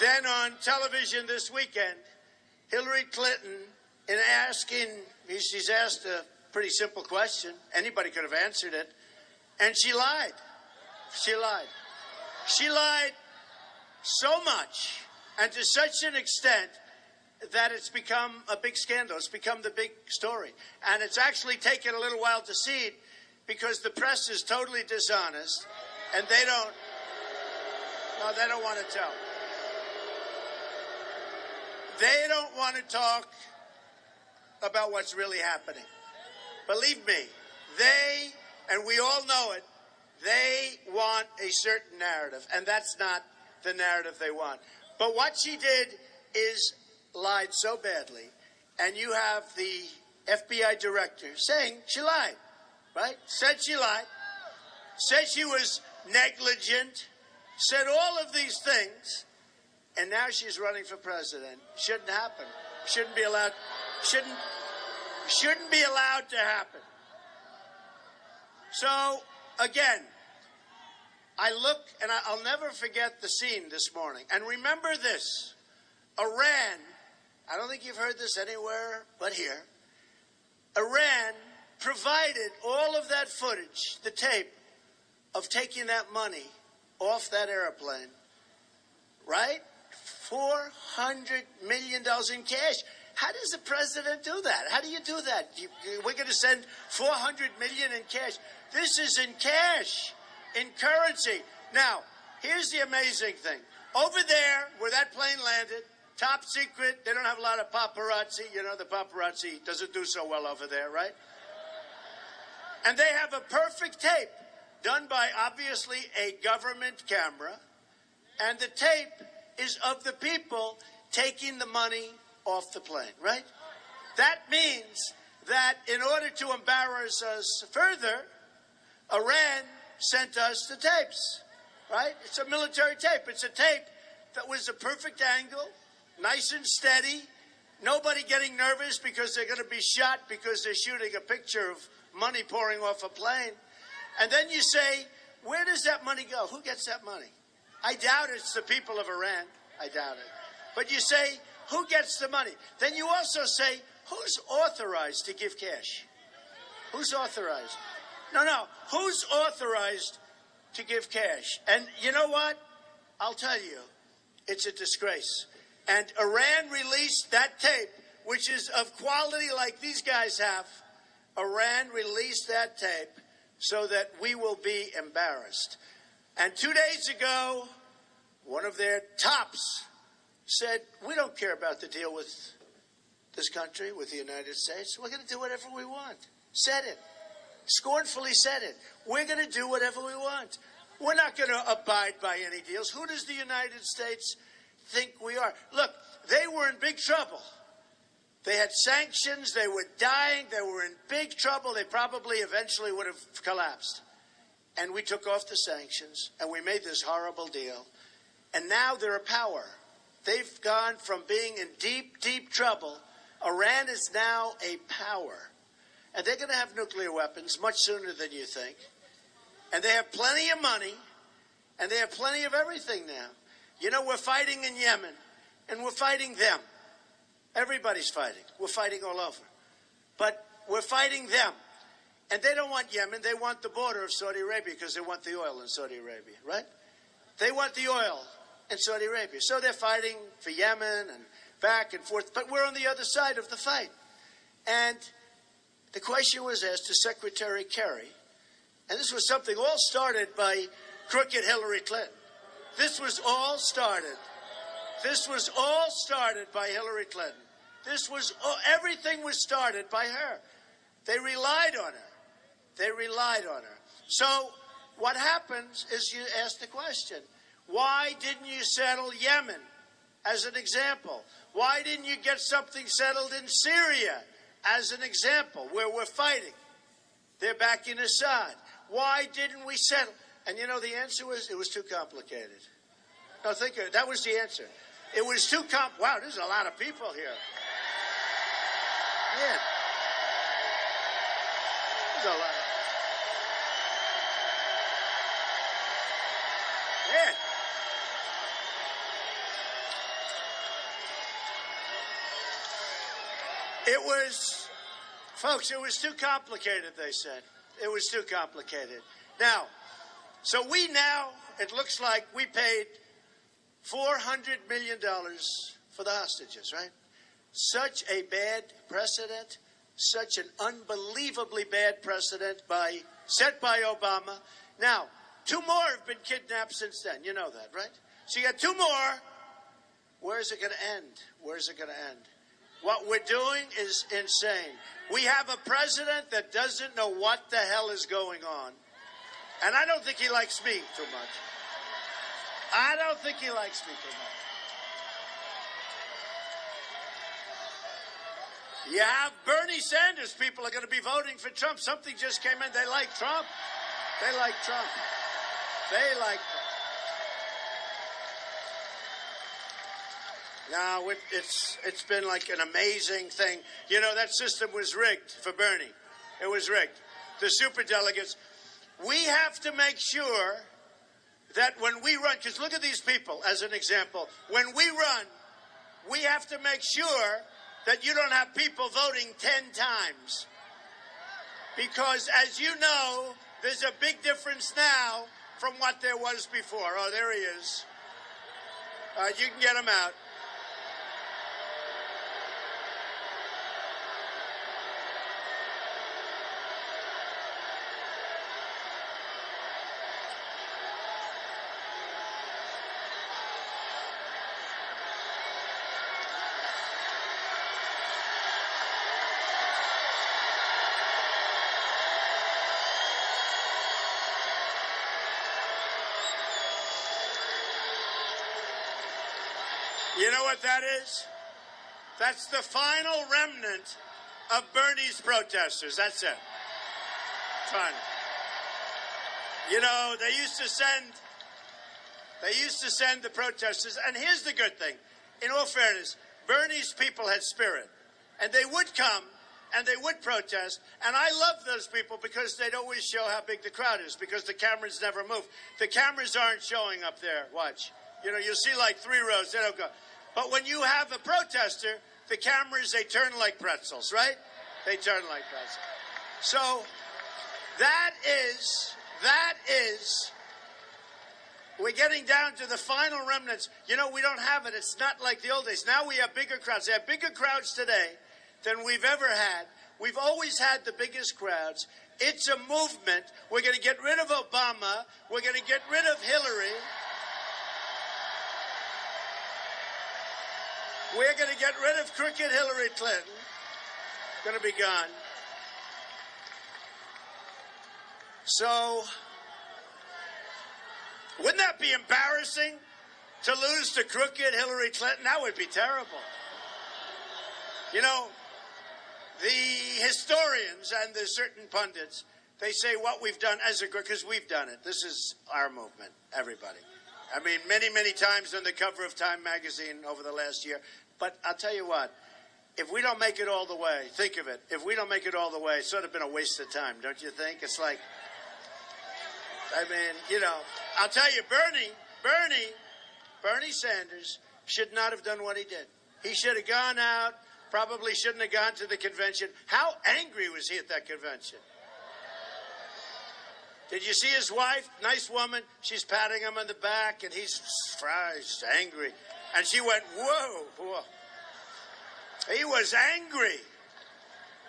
Then on television this weekend, Hillary Clinton, she's asked a pretty simple question. Anybody could have answered it. And she lied. She lied. She lied so much and to such an extent that it's become a big scandal. It's become the big story. And it's actually taken a little while to seed because the press is totally dishonest and they don't want to tell. They don't want to talk about what's really happening. Believe me, and we all know it, they want a certain narrative, and that's not the narrative they want. But what she did is lied so badly, and you have the FBI director saying she lied, right? Said she lied, said she was negligent, said all of these things, and now she's running for president. Shouldn't happen. Shouldn't be allowed to happen. So, again, I look, and I'll never forget the scene this morning. And remember this, Iran, I don't think you've heard this anywhere but here, Iran provided all of that footage, the tape, of taking that money off that airplane, right? $400 million in cash. How does the president do that? How do you do that? We're going to send $400 million in cash. This is in cash, in currency. Now, here's the amazing thing. Over there, where that plane landed, top secret, they don't have a lot of paparazzi. You know, the paparazzi doesn't do so well over there, right? And they have a perfect tape done by, obviously, a government camera. And the tape is of the people taking the money off the plane, right? That means that in order to embarrass us further, Iran sent us the tapes, right? It's a military tape. It's a tape that was a perfect angle, nice and steady, nobody getting nervous because they're going to be shot because they're shooting a picture of money pouring off a plane. And then you say, where does that money go? Who gets that money? I doubt it's the people of Iran. I doubt it. But you say, who gets the money? Then you also say, who's authorized to give cash? Who's authorized? No. Who's authorized to give cash? And you know what? I'll tell you, it's a disgrace. And Iran released that tape, which is of quality like these guys have. Iran released that tape so that we will be embarrassed. And 2 days ago, one of their tops said, we don't care about the deal with this country, with the United States. We're going to do whatever we want. Said it. Scornfully said it. We're going to do whatever we want. We're not going to abide by any deals. Who does the United States think we are? Look, they were in big trouble. They had sanctions. They were dying. They were in big trouble. They probably eventually would have collapsed. And we took off the sanctions, and we made this horrible deal. And now they're a power. They've gone from being in deep, deep trouble. Iran is now a power. And they're going to have nuclear weapons much sooner than you think. And they have plenty of money. And they have plenty of everything now. You know, we're fighting in Yemen. And we're fighting them. Everybody's fighting. We're fighting all over. But we're fighting them. And they don't want Yemen. They want the border of Saudi Arabia because they want the oil in Saudi Arabia, right? They want the oil in Saudi Arabia. So they're fighting for Yemen and back and forth. But we're on the other side of the fight. And the question was asked to Secretary Kerry. And this was something all started by crooked Hillary Clinton. This was all started by Hillary Clinton. Everything was started by her. They relied on her. So what happens is you ask the question, why didn't you settle Yemen as an example? Why didn't you get something settled in Syria as an example where we're fighting? They're backing Assad. Why didn't we settle? And you know, the answer was it was too complicated. No, think of it. That was the answer. It was too Wow, there's a lot of people here. Yeah. There's a lot. Yeah. It was, folks, it was too complicated, they said. It was too complicated. Now, so it looks like we paid $400 million for the hostages, right? Such a bad precedent, such an unbelievably bad precedent set by Obama. Now, 2 more have been kidnapped since then. You know that, right? So you got 2 more. Where's it going to end? Where's it going to end? What we're doing is insane. We have a president that doesn't know what the hell is going on. And I don't think he likes me too much. I don't think he likes me too much. You have Bernie Sanders people are going to be voting for Trump. Something just came in. They like Trump. They like Trump. They like Trump. Now, it's been like an amazing thing. You know, that system was rigged for Bernie. It was rigged. The superdelegates. We have to make sure that when we run, because look at these people as an example. When we run, we have to make sure that you don't have people voting 10 times. Because, as you know, there's a big difference now from what there was before. Oh, there he is. All right, you can get him out. You know what that is? That's the final remnant of Bernie's protesters. That's it. Final. You know, they used to send the protesters, and here's the good thing. In all fairness, Bernie's people had spirit, and they would come and they would protest, and I love those people because they'd always show how big the crowd is, because the cameras never move. The cameras aren't showing up there. Watch. You know, you'll see like 3 rows. They don't go. But when you have a protester, the cameras, they turn like pretzels, right? They turn like pretzels. So that is, we're getting down to the final remnants. You know, we don't have it. It's not like the old days. Now we have bigger crowds. They have bigger crowds today than we've ever had. We've always had the biggest crowds. It's a movement. We're going to get rid of Obama. We're going to get rid of Hillary. We're going to get rid of crooked Hillary Clinton. Going to be gone. So, wouldn't that be embarrassing to lose to crooked Hillary Clinton? That would be terrible. You know, the historians and the certain pundits, they say what we've done as a group, because we've done it. This is our movement, everybody. I mean, many, many times on the cover of Time magazine over the last year. But I'll tell you what, if we don't make it all the way, think of it. If we don't make it all the way, it's sort of been a waste of time, don't you think? It's like, I mean, you know, I'll tell you, Bernie Sanders should not have done what he did. He should have gone out, probably shouldn't have gone to the convention. How angry was he at that convention? Did you see his wife? Nice woman. She's patting him on the back, and he's angry. And she went, whoa, whoa. He was angry.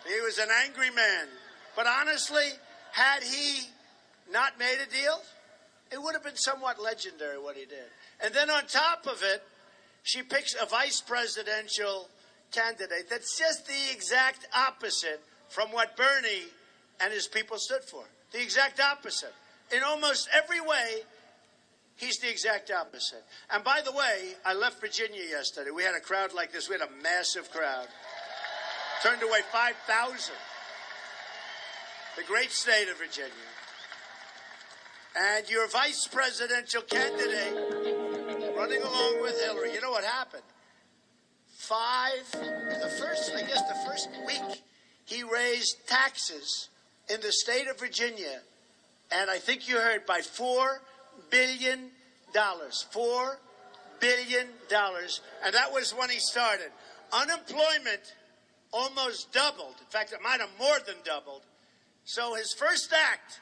He was an angry man. But honestly, had he not made a deal, it would have been somewhat legendary what he did. And then on top of it, she picks a vice presidential candidate that's just the exact opposite from what Bernie and his people stood for. The exact opposite. In almost every way, he's the exact opposite. And by the way, I left Virginia yesterday. We had a crowd like this. We had a massive crowd. Turned away 5,000. The great state of Virginia. And your vice presidential candidate running along with Hillary. You know what happened? The first week, he raised taxes in the state of Virginia, and I think you heard, by $4 billion. $4 billion. And that was when he started. Unemployment almost doubled. In fact, it might have more than doubled. So his first act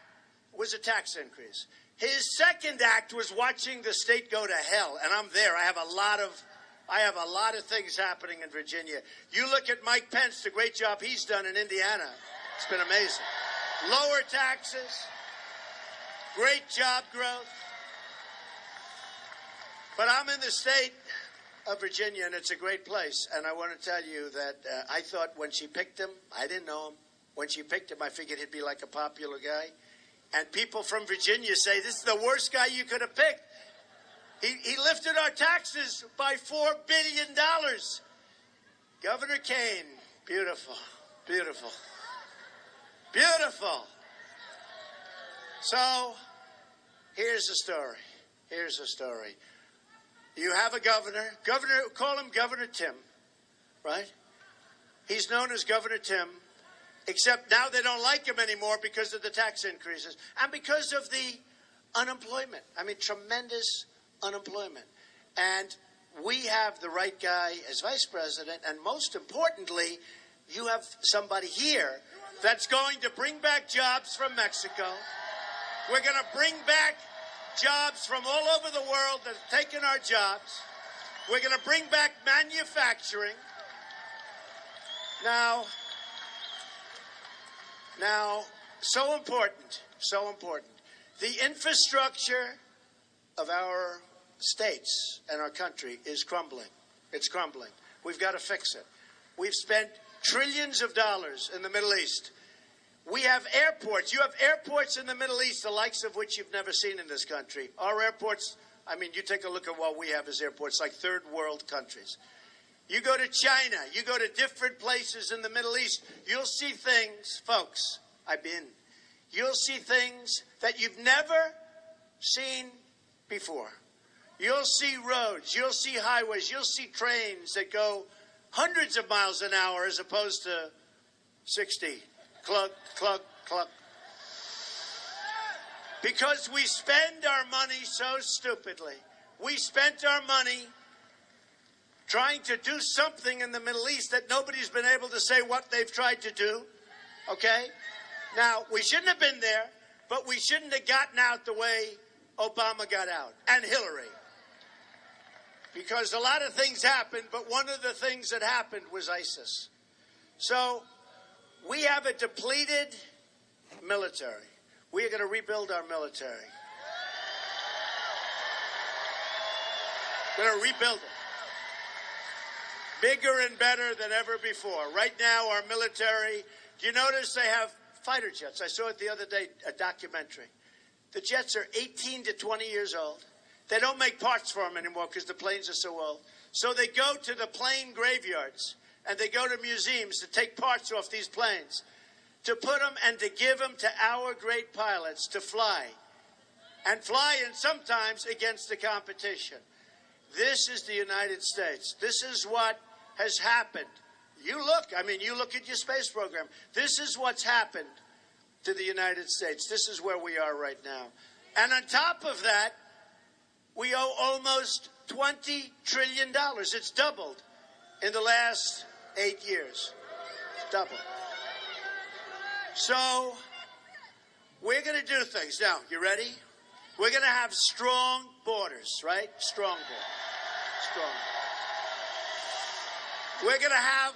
was a tax increase. His second act was watching the state go to hell, and I'm there. I have a lot of things happening in Virginia. You look at Mike Pence, the great job he's done in Indiana. It's been amazing. Lower taxes, great job growth. But I'm in the state of Virginia, and it's a great place. And I want to tell you that I thought when she picked him, I didn't know him. When she picked him, I figured he'd be like a popular guy. And people from Virginia say, this is the worst guy you could have picked. He lifted our taxes by $4 billion. Governor Kane, beautiful, beautiful, beautiful. So here's the story. Here's the story. You have a governor, call him Governor Tim, right? He's known as Governor Tim, except now they don't like him anymore because of the tax increases and because of the unemployment. I mean, tremendous unemployment. And we have the right guy as vice president, and most importantly, you have somebody here that's going to bring back jobs from Mexico. We're going to bring back jobs from all over the world that have taken our jobs. We're going to bring back manufacturing. Now, so important. The infrastructure of our states and our country is crumbling. It's crumbling. We've got to fix it. We've spent trillions of dollars in the Middle East. We have airports. You have airports in the Middle East, the likes of which you've never seen in this country. Our airports, I mean, you take a look at what we have as airports, like third world countries. You go to China, you go to different places in the Middle East, you'll see things, folks, I've been, you'll see things that you've never seen before. You'll see roads, you'll see highways, you'll see trains that go hundreds of miles an hour as opposed to 60. Cluck, cluck, cluck. Because we spend our money so stupidly. We spent our money trying to do something in the Middle East that nobody's been able to say what they've tried to do. Okay? Now, we shouldn't have been there, but we shouldn't have gotten out the way Obama got out, and Hillary. Because a lot of things happened, but one of the things that happened was ISIS. So we have a depleted military. We are going to rebuild our military. We're going to rebuild it. Bigger and better than ever before. Right now, our military, do you notice they have fighter jets? I saw it the other day, a documentary. The jets are 18 to 20 years old. They don't make parts for them anymore because the planes are so old. So they go to the plane graveyards and they go to museums to take parts off these planes, to put them and to give them to our great pilots to fly. And sometimes against the competition. This is the United States. This is what has happened. You look at your space program. This is what's happened to the United States. This is where we are right now. And on top of that, we owe almost $20 trillion. It's doubled in the last 8 years. It's doubled. So we're going to do things. Now, you ready? We're going to have strong borders, right? Strong borders. Strong. We're going to have...